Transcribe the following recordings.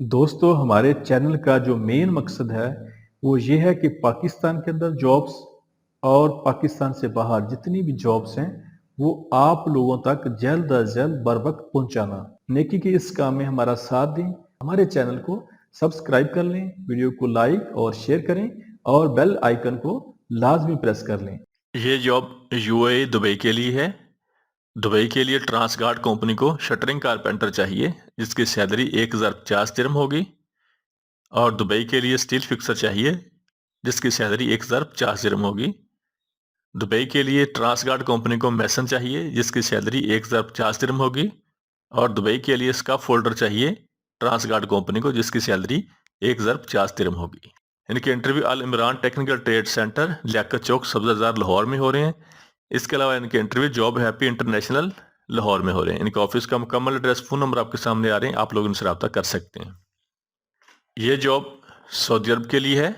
दोस्तों, हमारे चैनल का जो मेन मकसद है वो ये है कि पाकिस्तान के अंदर जॉब्स और पाकिस्तान से बाहर जितनी भी जॉब्स हैं वो आप लोगों तक जल्द अज जल्द बर वक्त पहुंचाना। नेकी के इस काम में हमारा साथ दें, हमारे चैनल को सब्सक्राइब कर लें, वीडियो को लाइक और शेयर करें और बेल आइकन को लाजमी प्रेस कर लें। ये जॉब यूएई दुबई के लिए है। दुबई के लिए ट्रांसगार्ड कंपनी को शटरिंग कारपेंटर चाहिए जिसकी सैलरी 1050 दिरहम होगी। और दुबई के लिए स्टील फिक्सर चाहिए जिसकी सैलरी 1050 दिरहम होगी। दुबई के लिए ट्रांसगार्ड कंपनी को मैसन चाहिए जिसकी सैलरी 1050 दिरहम होगी। और दुबई के लिए स्काफ फोल्डर चाहिए ट्रांसगार्ड कंपनी को जिसकी सैलरी 1050 दिरहम होगी। इनके interview Al Imran technical trade centre Liaqat Chowk Sabzazar Lahore में हो रहे हैं। इसके अलावा इनके interview job happy international Lahore में हो रहे हैं। इनके ऑफिस का मुकम्मल एड्रेस, फ़ोन नंबर आपके सामने आ रहे हैं, आप लोग इनसे रब्ता कर सकते हैं। ये जॉब सऊदी अरब के लिए है।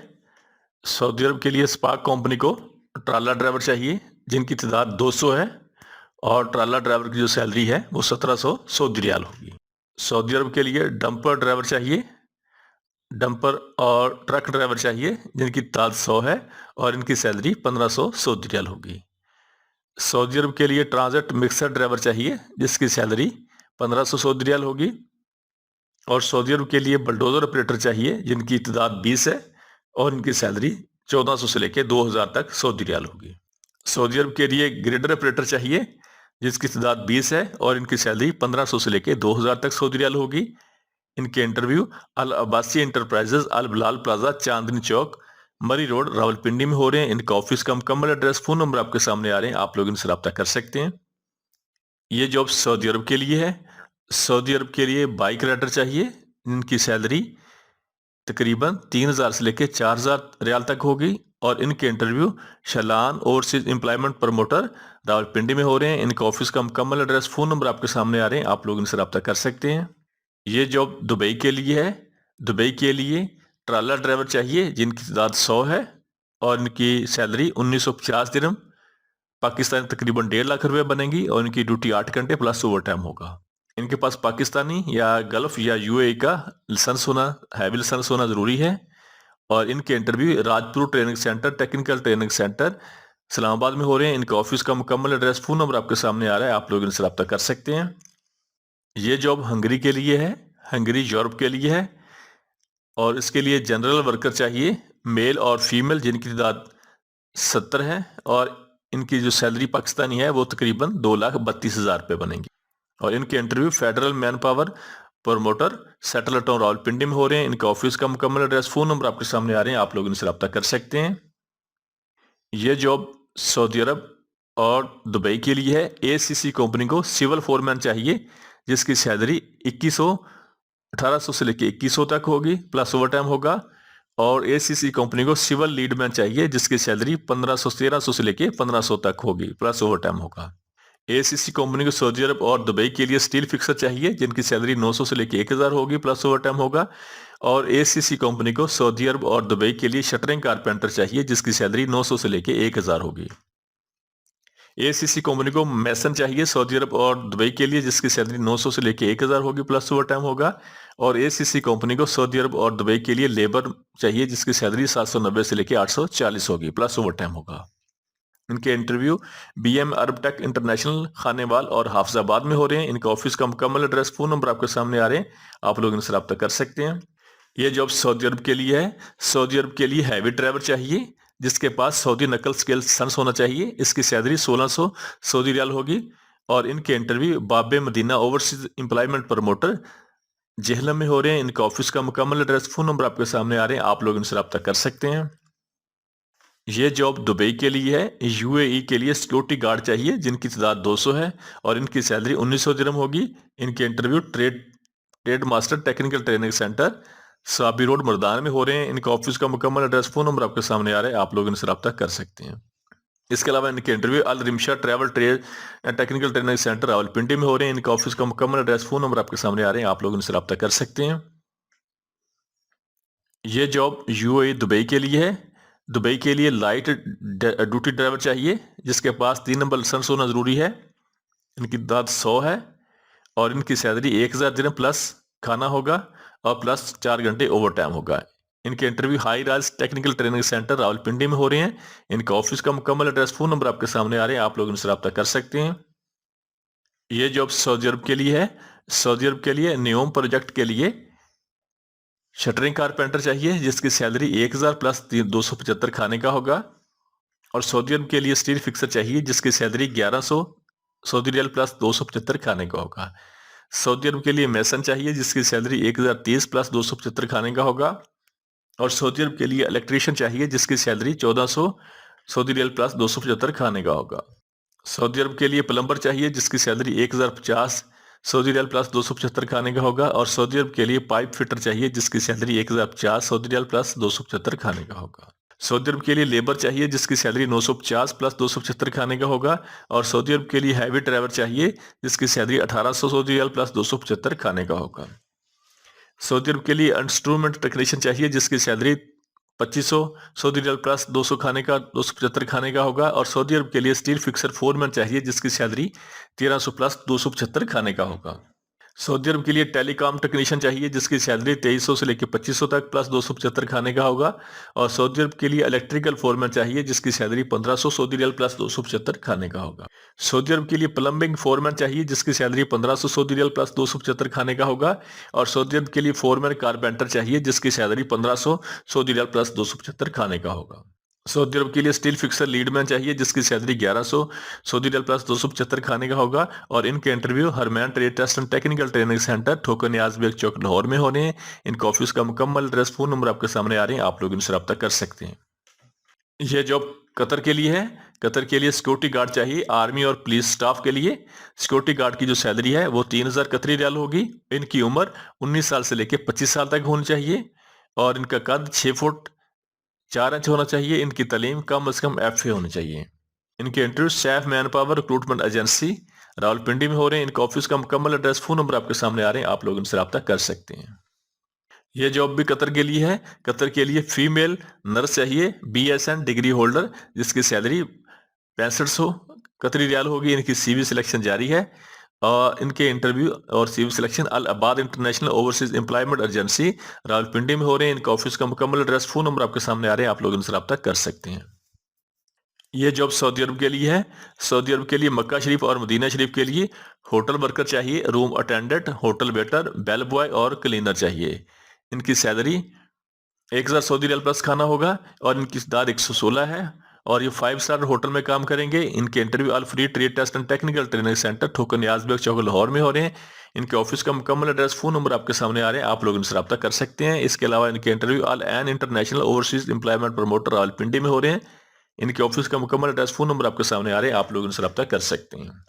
सऊदी अरब के लिए स्पार्क कंपनी को ट्राला ड्राइवर चाहिए जिनकी तादाद 200 है। और ट्राला ड्राइवर की जो सैलरी है वो 1700 सऊदी रियाल होगी। सऊदी अरब के लिए डंपर ड्राइवर चाहिए, डंपर और ट्रक ड्राइवर चाहिए जिनकी तादाद 100 है और इनकी सैलरी 1500 सऊदी रियाल होगी। सऊदी अरब के लिए ट्रांजिट मिक्सर ड्राइवर चाहिए जिसकी सैलरी 1500 सऊदी रियाल होगी। और सऊदी अरब के लिए बलडोजर ऑपरेटर चाहिए जिनकी तादाद 20 है और इनकी सैलरी 1400 से लेकर 2000 तक सऊदी रियाल होगी। सऊदी अरब के लिए ग्रेडर ऑपरेटर चाहिए जिसकी तादाद 20 है और इनकी सैलरी 1500 से लेकर 2000 तक सऊदी रियाल होगी। इनके इंटरव्यू अल अब्बासी इंटरप्राइजेज अल बिलाल प्लाजा चांदनी चौक मरी रोड रावलपिंडी में हो रहे हैं। इनका ऑफिस का मुकम्मल एड्रेस, फ़ोन नंबर आपके सामने आ रहे हैं, आप लोग इनसे रब्ता कर सकते हैं। ये जॉब सऊदी अरब के लिए है। सऊदी अरब के लिए बाइक राइडर चाहिए। इनकी सैलरी तकरीबन 3000 से लेकर 4000 रियाल तक होगी। और इनके interview Shalan overseas employment promoter Rawalpindi में हो रहे हैं। इनका ऑफिस का मुकम्मल एड्रेस, फ़ोन नंबर आपके सामने आ रहे हैं, आप लोग इनसे रब्ता कर सकते हैं। ये जॉब दुबई के लिए है। दुबई के लिए ट्राला ड्राइवर चाहिए जिनकी तादाद 100 है और इनकी सैलरी 1950 दिरहम पाकिस्तानी तकरीबन 1.5 लाख रुपए बनेगी। और इनकी ड्यूटी 8 घंटे प्लस ओवर टाइम होगा। इनके पास पाकिस्तानी या गल्फ या यूएई का लाइसेंस होना, हैवी लाइसेंस होना ज़रूरी है। और इनके interview Rajpur training centre technical training centre Islamabad में हो रहे हैं। इनके ऑफिस का मुकम्मल एड्रेस, फ़ोन नंबर आपके सामने आ रहा है, आप लोग इनसे रब्ता कर सकते हैं। ये जॉब हंगरी के लिए है। हंगरी यूरोप के लिए है और इसके लिए जनरल वर्कर चाहिए, मेल और फीमेल, जिनकी तादाद 70 है। और इनकी जो सैलरी पाकिस्तानी है वो तकरीबन 2,32,000 रुपये बनेंगी। और इनके interview federal man power promoter settle town Rawalpindi में हो रहे हैं। इनका ऑफिस का मुकम्मल एड्रेस, फ़ोन नंबर आपके सामने आ रहे हैं, आप लोग इनसे रब्ता कर सकते हैं। ये जॉब सऊदी अरब और दुबई के लिए है। एसीसी कंपनी को सिविल फोरमैन चाहिए जिसकी सैलरी 1800 से लेकर 2100 तक होगी, प्लस ओवर टाइम होगा। और एसीसी कंपनी को सिविल लीडमैन चाहिए जिसकी सैलरी 1300 से लेकर 1500 तक होगी, प्लस ओवर टाइम होगा। एसीसी कंपनी को सऊदी अरब और दुबई के लिए स्टील फिक्सर चाहिए जिनकी सैलरी 900 से लेकर 1000 होगी, प्लस ओवर टाइम होगा। और एसीसी कंपनी को सऊदी अरब और दुबई के लिए शटरिंग कारपेंटर चाहिए जिसकी सैलरी 900 से लेकर 1000 होगी। एसीसी कंपनी को मैसन चाहिए सऊदी अरब और दुबई के लिए जिसकी सैलरी 900 से लेकर 1000 होगी, प्लस ओवर टाइम होगा। और एसीसी कंपनी को सऊदी अरब और दुबई के लिए लेबर चाहिए जिसकी सैलरी 790 से लेकर 840 होगी, प्लस ओवर टाइम होगा। इनके इंटरव्यू बीएम अरब टेक इंटरनेशनल खानेवाल और हाफजाबाद में हो रहे हैं। इनका ऑफिस का मुकम्मल एड्रेस, फ़ोन नंबर आपके सामने आ रहे हैं, आप लोग इनसे रब्ता कर सकते हैं। ये जॉब सऊदी अरब के लिए है। सऊदी अरब के लिए हैवी ड्राइवर चाहिए जिसके पास सऊदी नकल स्केल लाइसेंस होना चाहिए। इसकी सैलरी 1600 सऊदी रियाल होगी। और इनके इंटरव्यू बाबे मदीना ओवरसीज एम्प्लॉयमेंट प्रमोटर जेहलम में हो रहे हैं। इनका ऑफिस का मुकम्मल एड्रेस, फ़ोन नंबर आपके सामने आ रहे हैं, आप लोग इनसे रब्ता कर सकते हैं। ये जॉब दुबई के लिए है। यूएई के लिए सिक्योरिटी गार्ड चाहिए जिनकी तादाद 200 है और इनकी सैलरी 1900 दिरहम होगी। इनके interview trade master technical training centre Sabi road Mardan में हो रहे हैं। इनका ऑफिस का मुकम्मल एड्रेस, फ़ोन नंबर आपके सामने आ रहा है, आप लोग इनसे रब्ता कर सकते हैं। इसके अलावा इनके interview Al Rimsha travel trade technical training centre Rawalpindi में हो रहे हैं। इनका ऑफिस का मुकम्मल एड्रेस, फ़ोन नंबर आपके सामने आ रहे हैं, आप लोग इनसे रब्ता कर सकते हैं। ये जॉब यूएई दुबई के लिए है। दुबई के लिए लाइट ड्यूटी ड्राइवर चाहिए जिसके पास 3 नंबर लाइसेंस होना ज़रूरी है। इनकी तादाद 100 है और इनकी सैलरी 1000 दिरहम प्लस खाना होगा। और प्लस 4 घंटे ओवर टाइम होगा। इनके इंटरव्यू हाई राज टेक्निकल ट्रेनिंग सेंटर रावलपिंडी में हो रहे हैं। इनका ऑफिस का मुकम्मल एड्रेस, फोन नंबर आपके सामने आ रहे हैं, आप लोग इनसे रब्ता कर सकते हैं। ये जॉब सऊदी अरब के लिए है। सऊदी अरब के लिए नियोम प्रोजेक्ट के लिए शटरिंग कारपेंटर चाहिए जिसकी सैलरी 1000 प्लस 275 खाने का होगा। और सऊदी अरब के लिए स्टील फिक्सर चाहिए जिसकी सैलरी 1100 सऊदी रियाल प्लस 275 खाने का होगा। सऊदी अरब के लिए मैसन चाहिए जिसकी सैलरी 1030 प्लस 275 खाने का होगा। और सऊदी अरब के लिए इलेक्ट्रीशियन चाहिए जिसकी सैलरी 1400 सऊदी रियाल प्लस 275 खाने का होगा। सऊदी अरब के लिए प्लम्बर चाहिए जिसकी सैलरी 1050 सऊदी रियाल प्लस 275 खाने का होगा। और सऊदी अरब के लिए पाइप फिटर चाहिए जिसकी सैलरी 1050 सऊदी रियाल प्लस 275 खाने का होगा। सऊदी अरब के लिए लेबर चाहिए जिसकी सैलरी 950 प्लस 275 खाने का होगा। और सऊदी अरब के लिए हैवी ड्राइवर चाहिए जिसकी सैलरी 1800 सऊदी रियाल प्लस 275 खाने का होगा। सऊदी अरब के लिए इंस्ट्रूमेंट टेक्नीशियन चाहिए जिसकी सैलरी 2500 सऊदी रियाल प्लस 200 खाने का 275 खाने का होगा। और सऊदी अरब के लिए स्टील फिक्सर फोरमैन चाहिए जिसकी सैलरी 1300 प्लस 275 खाने का होगा। सऊदी अरब के लिए टेलीकॉम टेक्नीशियन चाहिए जिसकी सैलरी 2300 से लेकर 2500 तक प्लस 275 खाने का होगा। और सऊदी अरब के लिए इलेक्ट्रिकल फोरमैन चाहिए जिसकी सैलरी 1500 सऊदी रियाल प्लस 275 खाने का होगा। सऊदी अरब के लिए प्लम्बिंग फोरमैन चाहिए जिसकी सैलरी 1500 सऊदी रियाल प्लस 275 खाने का होगा। और सऊदी अरब के लिए फोरमैन कारपेंटर चाहिए जिसकी सैलरी 1500 सऊदी रियाल प्लस 275 खाने का होगा। सऊदी अरब के लिए स्टील फिक्सर लीडमैन चाहिए जिसकी सैलरी 1100 सऊदी रियाल प्लस 275 खाने का होगा। और इनके interview Harman trade test and technical training centre Thokar Niaz bag चौक लाहौर में होने हैं। इनका ऑफिस का मुकम्मल एड्रेस, फोन नंबर आपके सामने आ रहे हैं, आप लोग इनसे रब्ता कर सकते हैं। यह जॉब कतर के लिए है। कतर के लिए सिक्योरिटी गार्ड चाहिए आर्मी और पुलिस स्टाफ के लिए। सिक्योरिटी गार्ड की जो सैलरी है वो 3000 कतरी रियाल होगी। इनकी उम्र 19 साल से लेकर 25 साल तक होनी चाहिए। और इनका कद 6 फुट 4 इंच होना चाहिए। इनकी तालीम कम से कम FA होनी चाहिए। इनके interview Saif man power recruitment agency Rawalpindi में हो रहे हैं। इनका ऑफिस का मुकम्मल एड्रेस, फोन नंबर आपके सामने आ रहे हैं, आप लोग इनसे रब्ता कर सकते हैं। यह जॉब भी कतर के लिए है। कतर के लिए फीमेल नर्स चाहिए BSN डिग्री होल्डर जिसकी सैलरी 6500 कतरी रियाल होगी। इनकी CV सिलेक्शन जारी है। और इनके इंटरव्यू और CV selection Al Abad international overseas employment agency Rawalpindi में हो रहे हैं। इनका ऑफिस का मुकम्मल एड्रेस, फोन नंबर आपके सामने आ रहे हैं, आप लोग इनसे रब्ता कर सकते हैं। यह जॉब सऊदी अरब के लिए है। सऊदी अरब के लिए मक्का शरीफ और मदीना शरीफ के लिए होटल वर्कर चाहिए, room attendant, hotel waiter, bell boy और क्लीनर चाहिए। इनकी सैलरी 1000 सऊदी रियाल प्लस खाना होगा। और इनकी दाद 116 है। और ये 5 स्टार होटल में काम करेंगे। इनके इंटरव्यू अल free trade test and technical training centre Thokar Niaz bag चौक लाहौर में हो रहे हैं। इनके ऑफिस का मुकम्मल एड्रेस, फोन नंबर आपके सामने आ रहे हैं, आप लोग इनसे रब्ता कर सकते हैं। इसके अलावा इनके इंटरव्यू अल एन international overseas employment promoter Rawalpindi में हो रहे हैं। इनके ऑफिस का मुकम्मल एड्रेस, फोन नंबर आपके सामने आ रहे हैं, आप लोग इनसे रब्ता कर सकते हैं।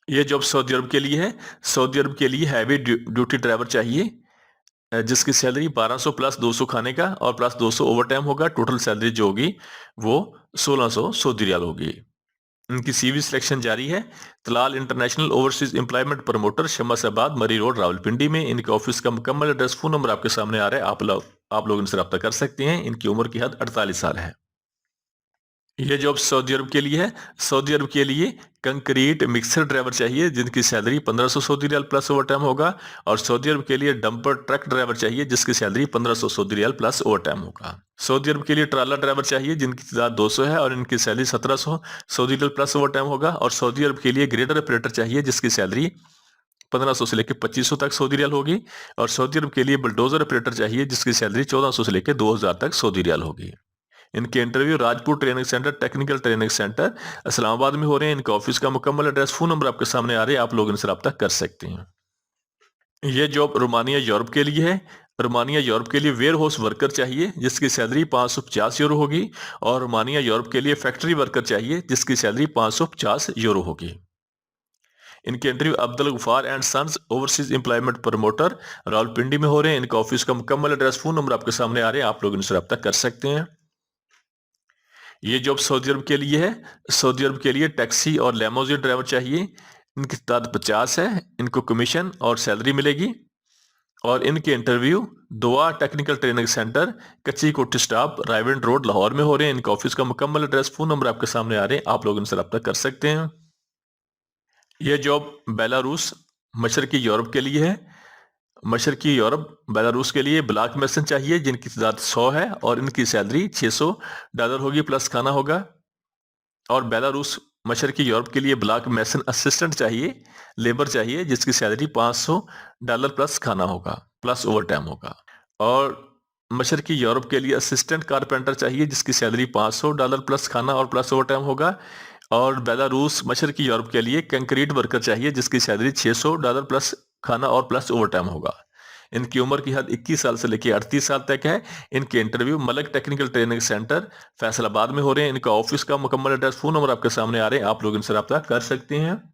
यह जॉब सऊदी अरब के लिए है। सऊदी अरब के लिए हैवी ड्यूटी ड्राइवर चाहिए जिसकी सैलरी 1200 प्लस 200 खाने का और प्लस 200 ओवर टाइम होगा। टोटल सैलरी जो होगी वो 1600 सऊदी रियाल होगी। इनकी CV सिलेक्शन जारी है। Talal international overseas employment promoter Shamsabad Murree road Rawalpindi में। इनके ऑफिस का मुकम्मल एड्रेस, फोन नंबर आपके सामने आ रहा है, आप लोग इनसे रब्ता कर सकते हैं। इनकी उम्र की हद 48 साल है। यह जॉब सऊदी अरब के लिए है। सऊदी अरब के लिए कंक्रीट मिक्सर ड्राइवर चाहिए जिनकी salary 1500 Saudi riyal plus overtime होगा। और सऊदी अरब के लिए डंपर ट्रक ड्राइवर चाहिए जिसकी salary 1500 Saudi riyal plus overtime होगा। सऊदी अरब के लिए ट्राला ड्राइवर चाहिए जिनकी तादाद 200 है और इनकी salary 1700 Saudi riyal plus overtime होगा। और सऊदी अरब के लिए ग्रेडर ऑपरेटर चाहिए जिसकी सैलरी 1500 से लेकर 2500 तक सऊदी रियाल होगी। और सऊदी अरब के लिए बुलडोजर ऑपरेटर चाहिए जिसकी सैलरी 1400 से लेकर 2000 तक सऊदी रियाल होगी। इनके interview Rajpur training centre technical training centre Islamabad में हो रहे हैं। इनका ऑफिस का मुकम्मल एड्रेस, फोन नंबर आपके सामने आ रहे हैं, आप लोग इनसे रब्ता कर सकते हैं। यह जॉब रोमानिया यूरोप के लिए है। रोमानिया यूरोप के लिए वेयर हाउस वर्कर चाहिए जिसकी सैलरी 550 यूरो होगी। और रोमानिया यूरोप के लिए फैक्ट्री वर्कर चाहिए जिसकी सैलरी 550 यूरो होगी। इनके interview Abdul Ghaffar and sons overseas employment promoter Rawalpindi में हो रहे हैं। इनका ऑफिस का मुकम्मल एड्रेस, फोन नंबर आपके सामने आ रहे हैं, आप लोग इनसे रब्ता कर सकते हैं। ये जॉब सऊदी अरब के लिए है। सऊदी अरब के लिए टैक्सी और लेमोजिन ड्राइवर चाहिए। इनकी तादाद 50 है। इनको कमीशन और सैलरी मिलेगी। और इनके इंटरव्यू दुआ टेक्निकल ट्रेनिंग सेंटर कच्ची कोठी स्टाफ रायविंड रोड लाहौर में हो रहे हैं। इनका ऑफिस का मुकम्मल एड्रेस, फोन नंबर आपके सामने आ रहे हैं, आप लोग इनसे रब्ता कर सकते हैं। यह जॉब बेलारूस मशरकी यूरोप के लिए है। मशरकी यूरोप बेलारूस के लिए ब्लॉक मेसन चाहिए जिनकी तादाद 100 है और इनकी सैलरी $600 होगी प्लस खाना होगा। और बेलारूस मशरकी यूरोप के लिए ब्लॉक मेसन असिस्टेंट चाहिए, लेबर चाहिए जिसकी सैलरी $500 प्लस खाना होगा प्लस ओवर टाइम होगा। और मशरकी यूरोप के लिए असिस्टेंट कारपेंटर चाहिए जिसकी सैलरी $500 प्लस खाना और प्लस ओवर टाइम होगा। और बेलारूस मशरकी यूरोप के लिए कंक्रीट वर्कर चाहिए जिसकी सैलरी $600 प्लस खाना और प्लस ओवर टाइम होगा। इनकी उम्र की हद 21 साल से लेकर 38 साल तक है। इनके interview Malak technical training centre Faisalabad में हो रहे हैं। इनका ऑफिस का मुकम्मल एड्रेस, फोन नंबर आपके सामने आ रहे हैं, आप लोग इनसे रब्ता कर सकते हैं।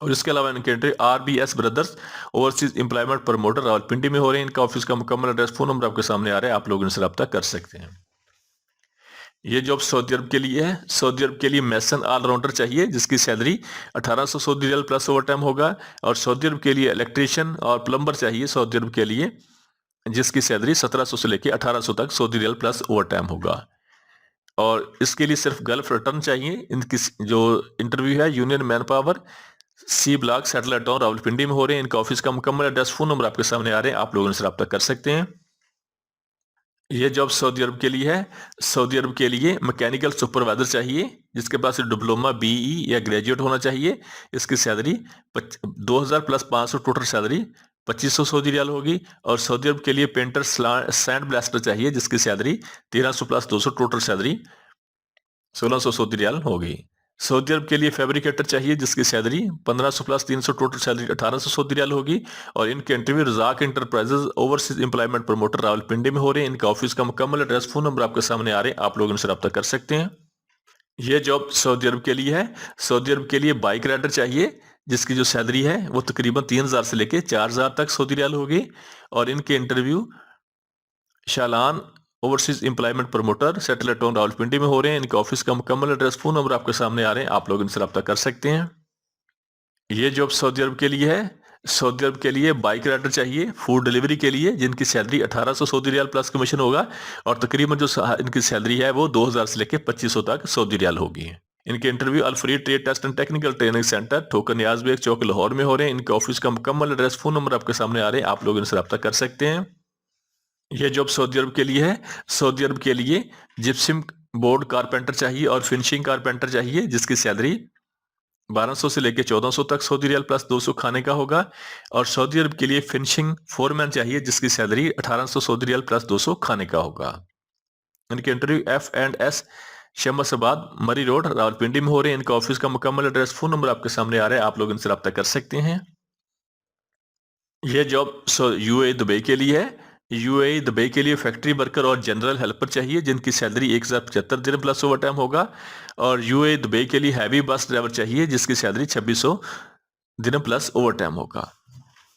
और इसके अलावा इनके interview RBS brothers overseas employment promoter Rawalpindi में हो रहे हैं। इनका ऑफिस का मुकम्मल एड्रेस, फोन नंबर आपके सामने आ रहे हैं, आप लोग इनसे रब्ता कर सकते हैं। ये जॉब सऊदी अरब के लिए है। सऊदी अरब के लिए मैसन ऑलराउंडर चाहिए जिसकी salary 1800 Saudi riyal plus overtime होगा। और सऊदी अरब के लिए इलेक्ट्रीशियन और प्लम्बर चाहिए सऊदी अरब के लिए जिसकी सैलरी 1700 से लेकर 1800 तक Saudi riyal plus overtime होगा। और इसके लिए सिर्फ गल्फ रिटर्न चाहिए। इनकी जो इंटरव्यू है union man power C block satellite town Rawalpindi में हो रहे हैं। इनका ऑफिस का मुकम्मल एड्रेस, फोन नंबर आपके सामने आ रहे हैं, आप लोग इनसे रब्ता कर सकते हैं। ये जॉब सऊदी अरब के लिए है। सऊदी अरब के लिए मैकेनिकल सुपरवाइजर चाहिए जिसके पास डिप्लोमा BE या ग्रेजुएट होना चाहिए। इसकी salary 2000 plus 500 total salary 2500 Saudi riyal होगी। और सऊदी अरब के लिए पेंटर सैंड ब्लास्टर चाहिए जिसकी salary 1300 plus 200 total salary 1600 Saudi riyal होगी। सऊदी अरब के लिए फैब्रिकेटर चाहिए जिसकी salary 1500 plus 300 total salary 1800 Saudi riyal होगी। और इनके interview Razzaq enterprises overseas employment promoter Rawalpindi में हो रहे हैं। इनका ऑफिस का मुकम्मल एड्रेस, फोन नंबर आपके सामने आ रहे हैं, आप लोग इनसे रब्ता कर सकते हैं। ये जॉब सऊदी अरब के लिए है। सऊदी अरब के लिए बाइक राइडर चाहिए जिसकी जो सैलरी है वो तकरीबन 3000 से लेकर 4000 तक सऊदी रियाल होगी। और इनके interview Shalan overseas employment promoter satellite town Rawalpindi में हो रहे हैं। इनके ऑफिस का मुकम्मल एड्रेस, फोन नंबर आपके सामने आ रहे हैं, आप लोग इनसे रब्ता कर सकते हैं। ये जॉब सऊदी अरब के लिए है। सऊदी अरब के लिए बाइक राइडर चाहिए फूड डिलीवरी के लिए जिनकी salary 1800 Saudi riyal plus commission होगा। और तकरीबन जो इनकी सैलरी है वो 2000 से लेकर 2500 तक सऊदी रियाल होगी। इनके इंटरव्यू अल-फ्री trade test and technical training centre Thokar Niaz bag चौक लाहौर में हो रहे हैं। इनके ऑफिस का मुकम्मल एड्रेस, फोन नंबर आपके सामने आ रहे हैं, आप लोग इनसे रब्ता कर सकते हैं। यह जॉब सऊदी अरब के लिए है। सऊदी अरब के लिए जिप्सम बोर्ड कारपेंटर चाहिए और फिनिशिंग कारपेंटर चाहिए जिसकी सैलरी 1200 से लेकर 1400 तक सऊदी रियाल प्लस 200 खाने का होगा। और सऊदी अरब के लिए फिनिशिंग फोरमैन चाहिए जिसकी सैलरी 1800 सऊदी रियाल प्लस 200 खाने का होगा। इनके interview F&S Shamsabad Murree road Rawalpindi में हो रहे हैं। इनका ऑफिस का मुकम्मल एड्रेस, फोन नंबर आपके सामने आ रहा है, आप लोग इनसे रब्ता कर सकते हैं। यह जॉब UAE दुबई के लिए है। UAE दुबई के लिए फैक्ट्री वर्कर और जनरल हेल्पर चाहिए जिनकी सैलरी 1075 दिन प्लस ओवर टाइम होगा। और UAE दुबई के लिए हैवी बस ड्राइवर चाहिए जिसकी सैलरी 2600 दिन प्लस ओवर टाइम होगा।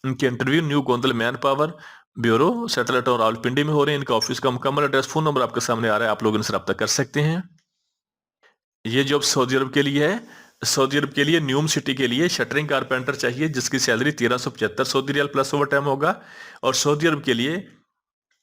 इनके interview new Gondal man power bureau satellite और रावलपिंडी में हो रहे हैं। इनका ऑफिस का मुकम्मल एड्रेस, फोन नंबर आपके सामने आ रहा है, आप लोग इनसे रब्ता कर सकते हैं। ये जॉब सऊदी अरब के लिए है। सऊदी अरब के लिए न्यूम सिटी के लिए शटरिंग कारपेंटर चाहिए जिसकी salary 1375 Saudi riyal plus overtime होगा। और सऊदी अरब के लिए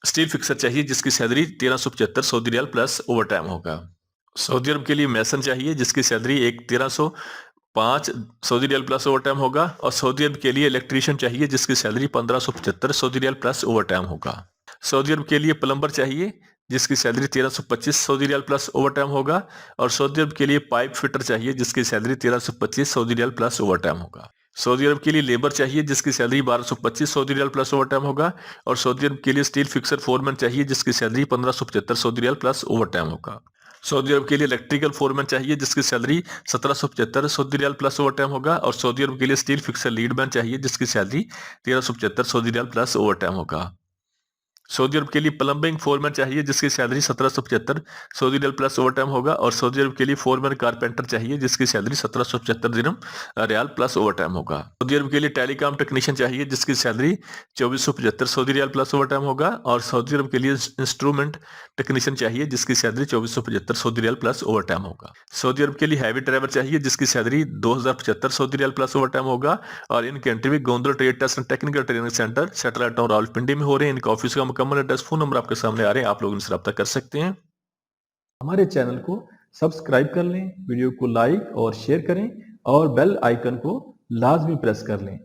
स्टील फिक्सर चाहिए जिसकी salary 1375 Saudi riyal plus overtime होगा। सऊदी अरब के लिए मैसन चाहिए जिसकी salary 1305 Saudi riyal plus overtime होगा। और सऊदी अरब के लिए इलेक्ट्रीशियन चाहिए जिसकी salary 1575 Saudi riyal plus overtime होगा। सऊदी अरब के लिए प्लम्बर चाहिए जिसकी salary 1325 Saudi riyal plus overtime होगा। और सऊदी अरब के लिए पाइप फिटर चाहिए जिसकी salary 1325 Saudi riyal plus overtime होगा। सऊदी अरब के लिए लेबर चाहिए जिसकी salary 1225 Saudi riyal plus overtime होगा। और सऊदी अरब के लिए स्टील फिक्सर फोरमैन चाहिए जिसकी salary 1575 Saudi riyal plus overtime होगा। सऊदी अरब के लिए इलेक्ट्रिकल फोरमैन चाहिए जिसकी salary 1775 Saudi riyal plus overtime होगा। और सऊदी अरब के लिए स्टील फिक्सर लीडमैन चाहिए जिसकी salary 1375 Saudi riyal plus overtime होगा। सऊदी अरब के लिए प्लम्बिंग फोरमैन चाहिए जिसकी salary 1775 Saudi riyal plus overtime होगा। और सऊदी अरब के लिए फोरमैन कारपेंटर चाहिए जिसकी salary 1775 dirham riyal plus overtime होगा। सऊदी अरब के लिए टेलीकॉम टेक्नीशियन चाहिए जिसकी salary 2475 Saudi riyal plus overtime होगा। और सऊदी अरब के लिए इंस्ट्रूमेंट टेक्नीशियन चाहिए जिसकी salary 2475 Saudi riyal plus overtime होगा। सऊदी अरब के लिए हैवी ड्राइवर चाहिए जिसकी salary 2075 Saudi riyal plus overtime होगा। और इनके interview Gondal trade test and technical training centre satellite town Rawalpindi में हो रहे हैं। इनका ऑफिस का मुकम्मल एड्रेस, फोन नंबर आपके सामने आ रहे हैं, आप लोग इनसे रब्ता कर सकते हैं। हमारे चैनल को सब्सक्राइब कर लें, वीडियो को लाइक और शेयर करें और बेल आइकन को लाजमी प्रेस कर लें।